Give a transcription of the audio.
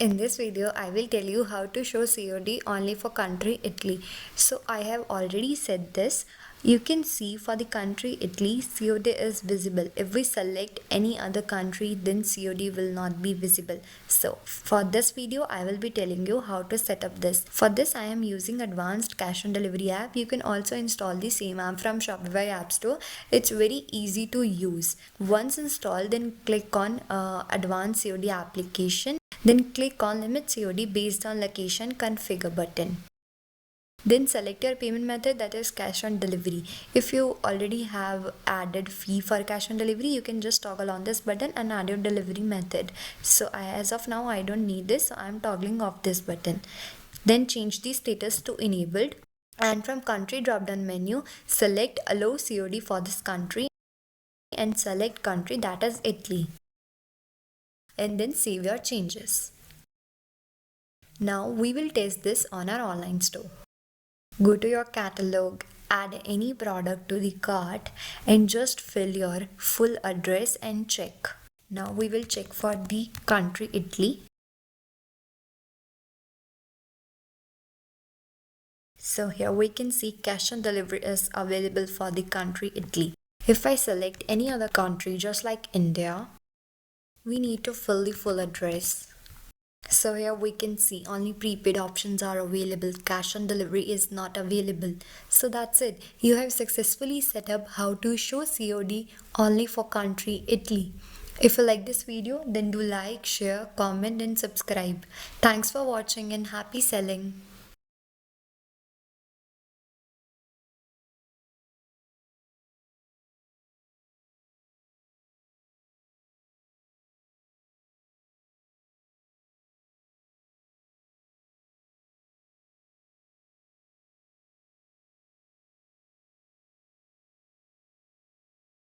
In this video, I will tell you how to show COD only for country Italy. So I have already said this. You can see for the country Italy, COD is visible. If we select any other country, then COD will not be visible. So for this video, I will be telling you how to set up this. For this, I am using advanced cash on delivery app. You can also install the same app from Shopify App Store. It's very easy to use. Once installed, then click on advanced COD application. Then click on Limit COD based on location configure button. Then select your payment method, that is cash on delivery. If you already have added fee for cash on delivery, you can just toggle on this button and add your delivery method. So as of now, I don't need this, so I'm toggling off this button. Then change the status to enabled. And from country drop down menu, select allow COD for this country and select country, that is Italy. And then save your changes. Now we will test this on our online store. Go to your catalog, add any product to the cart and just fill your full address and check. Now we will check for the country Italy. So here we can see cash on delivery is available for the country Italy. If I select any other country just like India, we need to fill the full address. So here we can see only prepaid options are available. Cash on delivery is not available. So that's it. You have successfully set up how to show COD only for country Italy. If you like this video, then do like, share, comment and subscribe. Thanks for watching and happy selling.